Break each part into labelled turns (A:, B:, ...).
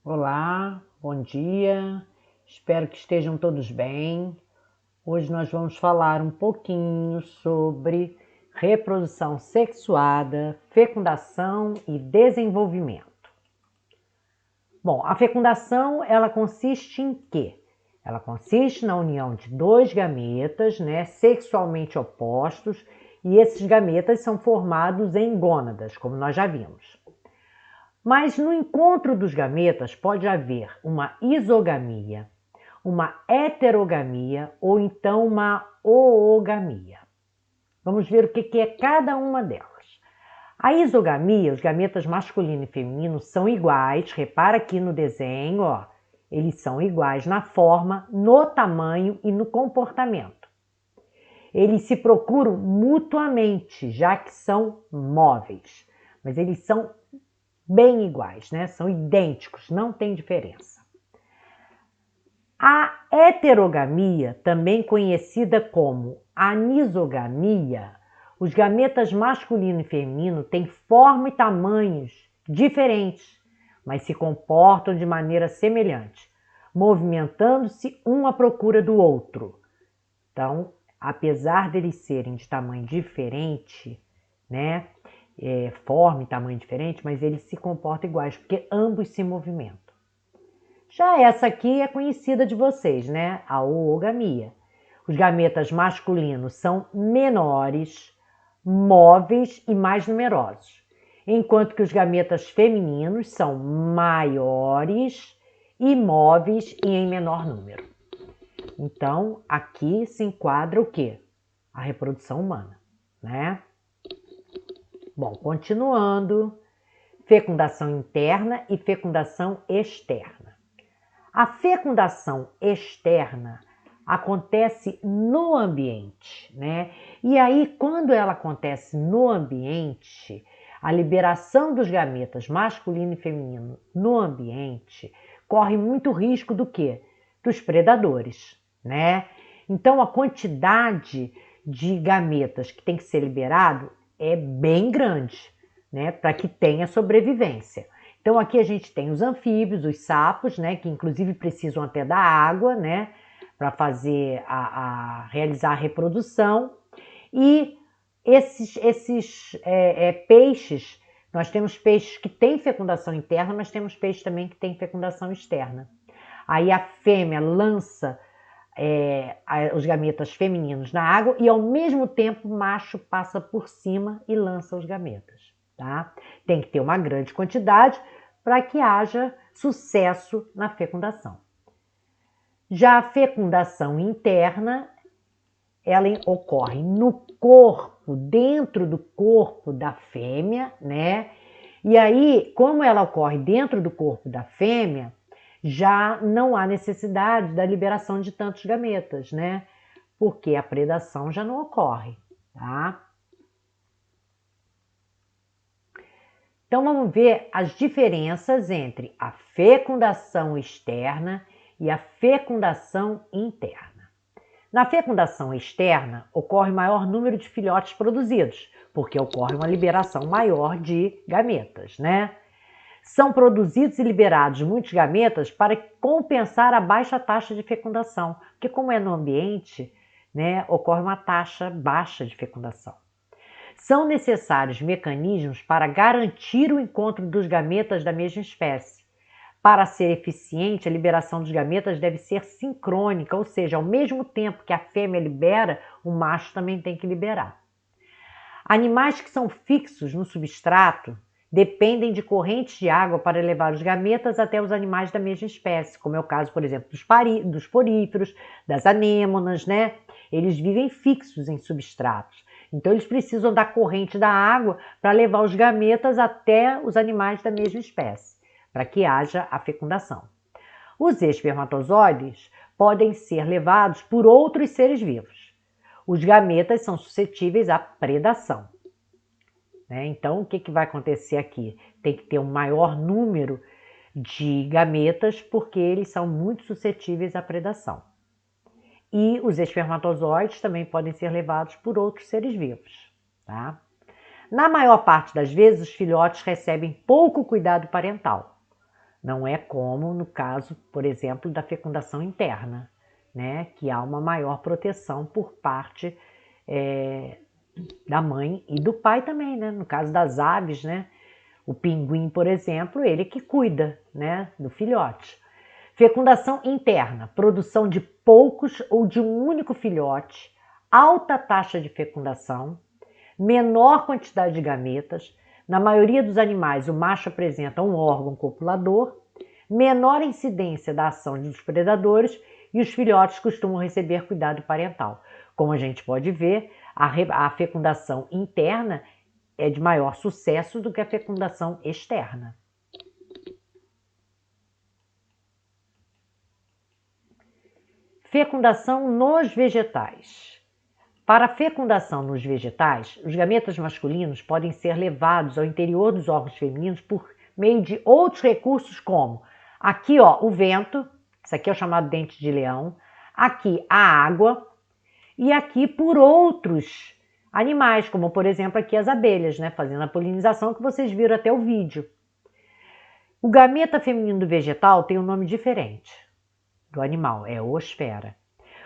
A: Olá, bom dia, espero que estejam todos bem. Hoje nós vamos falar um pouquinho sobre reprodução sexuada, fecundação e desenvolvimento. Bom, a fecundação ela consiste em quê? Ela consiste na união de dois gametas, sexualmente opostos, e esses gametas são formados em gônadas, como nós já vimos. Mas no encontro dos gametas pode haver uma isogamia, uma heterogamia ou então uma oogamia. Vamos ver o que é cada uma delas. A isogamia, os gametas masculino e feminino são iguais, repara aqui no desenho, ó, eles são iguais na forma, no tamanho e no comportamento. Eles se procuram mutuamente, já que são móveis, mas eles são bem iguais, São idênticos, não tem diferença. A heterogamia, também conhecida como anisogamia, os gametas masculino e feminino têm forma e tamanhos diferentes, mas se comportam de maneira semelhante, movimentando-se um à procura do outro. Então, apesar deles serem de tamanho diferente, forma e tamanho diferente, mas eles se comportam iguais, porque ambos se movimentam. Já essa aqui é conhecida de vocês, A oogamia. Os gametas masculinos são menores, móveis e mais numerosos, enquanto que os gametas femininos são maiores, imóveis e em menor número. Então, aqui se enquadra o quê? A reprodução humana, Bom, continuando, fecundação interna e fecundação externa. A fecundação externa acontece no ambiente, E aí, quando ela acontece no ambiente, a liberação dos gametas masculino e feminino no ambiente corre muito risco do quê? Dos predadores, Então, a quantidade de gametas que tem que ser liberado é bem grande, para que tenha sobrevivência. Então, aqui a gente tem os anfíbios, os sapos, que inclusive precisam até da água, para fazer realizar a reprodução. E esses peixes, nós temos peixes que têm fecundação interna, mas temos peixes também que têm fecundação externa. Aí a fêmea lança os gametas femininos na água e ao mesmo tempo o macho passa por cima e lança os gametas, tá? Tem que ter uma grande quantidade para que haja sucesso na fecundação. Já a fecundação interna, ela ocorre no corpo, dentro do corpo da fêmea, E aí, como ela ocorre dentro do corpo da fêmea, já não há necessidade da liberação de tantos gametas, Porque a predação já não ocorre, tá? Então, vamos ver as diferenças entre a fecundação externa e a fecundação interna. Na fecundação externa, ocorre maior número de filhotes produzidos, porque ocorre uma liberação maior de gametas, São produzidos e liberados muitos gametas para compensar a baixa taxa de fecundação, porque como é no ambiente, ocorre uma taxa baixa de fecundação. São necessários mecanismos para garantir o encontro dos gametas da mesma espécie. Para ser eficiente, a liberação dos gametas deve ser sincrônica, ou seja, ao mesmo tempo que a fêmea libera, o macho também tem que liberar. Animais que são fixos no substrato dependem de correntes de água para levar os gametas até os animais da mesma espécie, como é o caso, por exemplo, dos poríferos, das anêmonas, Eles vivem fixos em substratos. Então, eles precisam da corrente da água para levar os gametas até os animais da mesma espécie, para que haja a fecundação. Os espermatozoides podem ser levados por outros seres vivos. Os gametas são suscetíveis à predação. Então, o que vai acontecer aqui? Tem que ter um maior número de gametas, porque eles são muito suscetíveis à predação. E os espermatozoides também podem ser levados por outros seres vivos, tá? Na maior parte das vezes, os filhotes recebem pouco cuidado parental. Não é como no caso, por exemplo, da fecundação interna, né? Que há uma maior proteção por parte da mãe e do pai também, né? No caso das aves, né? O pinguim, por exemplo, ele que cuida, né, do filhote. Fecundação interna, produção de poucos ou de um único filhote, alta taxa de fecundação, menor quantidade de gametas. Na maioria dos animais, o macho apresenta um órgão copulador, menor incidência da ação dos predadores e os filhotes costumam receber cuidado parental. Como a gente pode ver, a fecundação interna é de maior sucesso do que a fecundação externa. Fecundação nos vegetais. Para a fecundação nos vegetais, os gametas masculinos podem ser levados ao interior dos órgãos femininos por meio de outros recursos como aqui, ó, o vento, isso aqui é o chamado dente de leão, aqui a água e aqui por outros animais, como por exemplo aqui as abelhas, né, fazendo a polinização que vocês viram até o vídeo. O gameta feminino do vegetal tem um nome diferente do animal, é oosfera.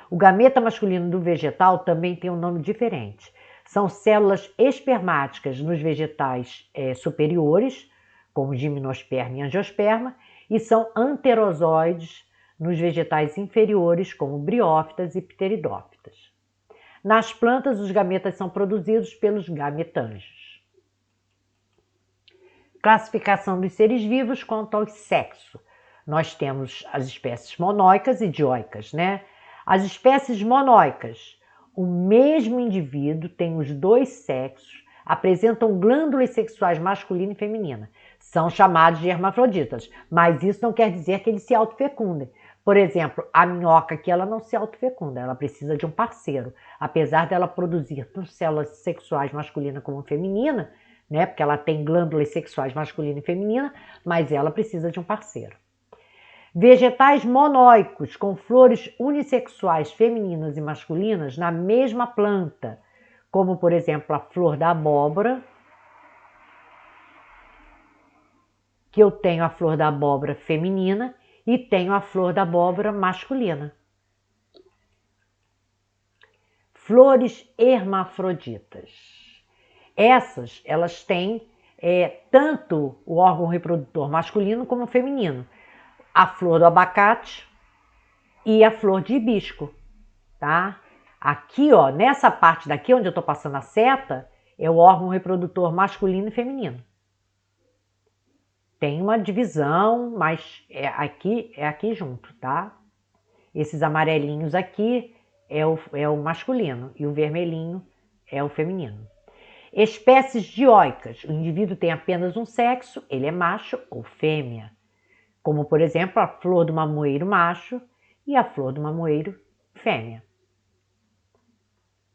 A: O gameta masculino do vegetal também tem um nome diferente. São células espermáticas nos vegetais superiores, como gimnosperma e angiosperma, e são anterozoides nos vegetais inferiores, como briófitas e pteridófitas. Nas plantas, os gametas são produzidos pelos gametângios. Classificação dos seres vivos quanto ao sexo. Nós temos as espécies monóicas e dioicas, né? As espécies monóicas, o mesmo indivíduo tem os dois sexos, apresentam glândulas sexuais masculina e feminina. São chamados de hermafroditas, mas isso não quer dizer que eles se autofecundem. Por exemplo, a minhoca aqui, ela não se autofecunda, ela precisa de um parceiro. Apesar dela produzir tanto células sexuais masculina como feminina, né, porque ela tem glândulas sexuais masculina e feminina, mas ela precisa de um parceiro. Vegetais monóicos com flores unissexuais femininas e masculinas na mesma planta, como por exemplo a flor da abóbora, que eu tenho a flor da abóbora feminina e tenho a flor da abóbora masculina. Flores hermafroditas. Elas têm tanto o órgão reprodutor masculino como feminino. A flor do abacate e a flor de hibisco, tá? Aqui, ó, nessa parte daqui onde eu tô passando a seta, é o órgão reprodutor masculino e feminino. Tem uma divisão, mas é aqui junto, tá? Esses amarelinhos aqui é o masculino e o vermelhinho é o feminino. Espécies dioicas. O indivíduo tem apenas um sexo, ele é macho ou fêmea. Como, por exemplo, a flor do mamoeiro macho e a flor do mamoeiro fêmea.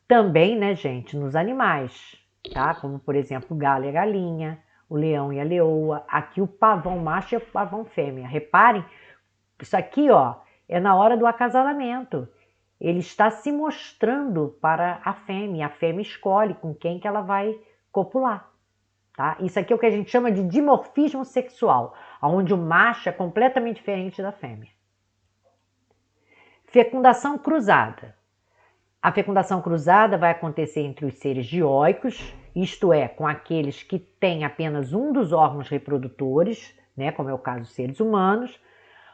A: Também, né, gente, nos animais, tá? Como, por exemplo, o galo e a galinha, o leão e a leoa. Aqui o pavão macho e o pavão fêmea. Reparem, isso aqui, ó, é na hora do acasalamento. Ele está se mostrando para a fêmea escolhe com quem que ela vai copular. Tá? Isso aqui é o que a gente chama de dimorfismo sexual, onde o macho é completamente diferente da fêmea. Fecundação cruzada. A fecundação cruzada vai acontecer entre os seres dioicos, isto é, com aqueles que têm apenas um dos órgãos reprodutores, né, como é o caso dos seres humanos.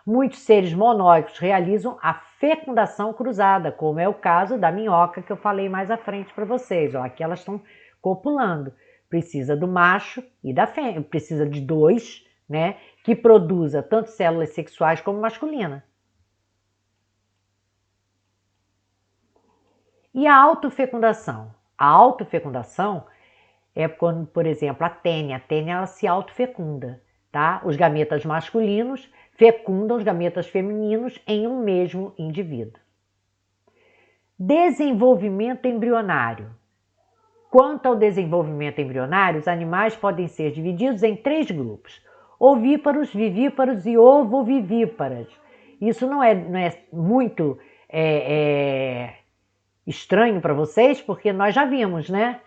A: Muitos seres monóicos realizam a fecundação cruzada, como é o caso da minhoca que eu falei mais à frente para vocês. Ó, aqui elas estão copulando. Precisa do macho e da fêmea, precisa de dois, né, que produza tanto células sexuais como masculina. E a autofecundação? A autofecundação é quando, por exemplo, a tênia ela se autofecunda, tá? Os gametas masculinos fecundam os gametas femininos em um mesmo indivíduo. Desenvolvimento embrionário. Quanto ao desenvolvimento embrionário, os animais podem ser divididos em 3 grupos: ovíparos, vivíparos e ovovivíparas. Isso não é muito estranho para vocês, porque nós já vimos, né?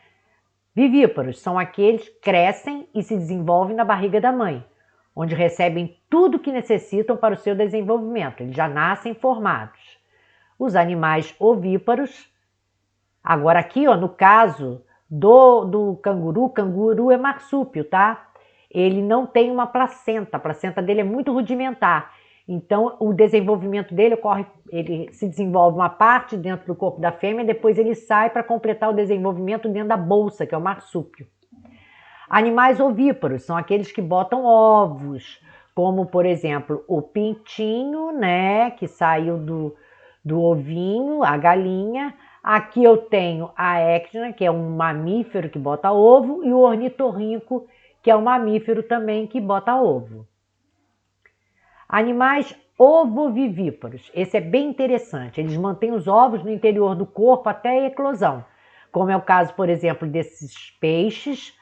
A: Vivíparos são aqueles que crescem e se desenvolvem na barriga da mãe, onde recebem tudo o que necessitam para o seu desenvolvimento. Eles já nascem formados. Os animais ovíparos, agora aqui, ó, no caso do canguru, o canguru é marsúpio, tá? Ele não tem uma placenta, a placenta dele é muito rudimentar. Então, o desenvolvimento dele ocorre, ele se desenvolve uma parte dentro do corpo da fêmea, depois ele sai para completar o desenvolvimento dentro da bolsa, que é o marsúpio. Animais ovíparos são aqueles que botam ovos, como, por exemplo, o pintinho, né, que saiu do ovinho, a galinha. Aqui eu tenho a ecdna, que é um mamífero que bota ovo, e o ornitorrinco, que é um mamífero também que bota ovo. Animais ovovivíparos, esse é bem interessante, eles mantêm os ovos no interior do corpo até a eclosão, como é o caso, por exemplo, desses peixes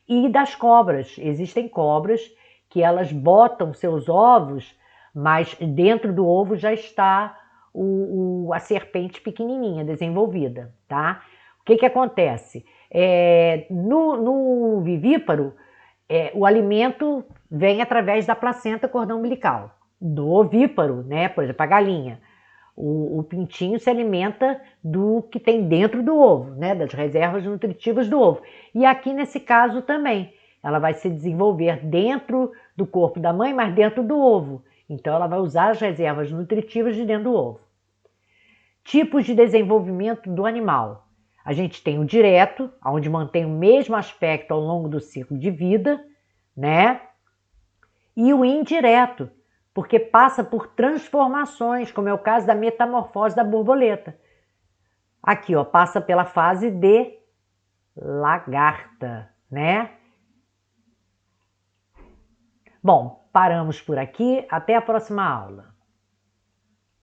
A: e das cobras. Existem cobras que elas botam seus ovos, mas dentro do ovo já está a serpente pequenininha desenvolvida, tá? O que acontece? No vivíparo, o alimento vem através da placenta cordão umbilical. Do ovíparo, né? Por exemplo, a galinha. O pintinho se alimenta do que tem dentro do ovo, né? Das reservas nutritivas do ovo. E aqui nesse caso também, ela vai se desenvolver dentro do corpo da mãe, mas dentro do ovo. Então ela vai usar as reservas nutritivas de dentro do ovo. Tipos de desenvolvimento do animal. A gente tem o direto, onde mantém o mesmo aspecto ao longo do ciclo de vida, né? E o indireto, porque passa por transformações, como é o caso da metamorfose da borboleta. Aqui, ó, passa pela fase de lagarta, né? Bom, paramos por aqui. Até a próxima aula.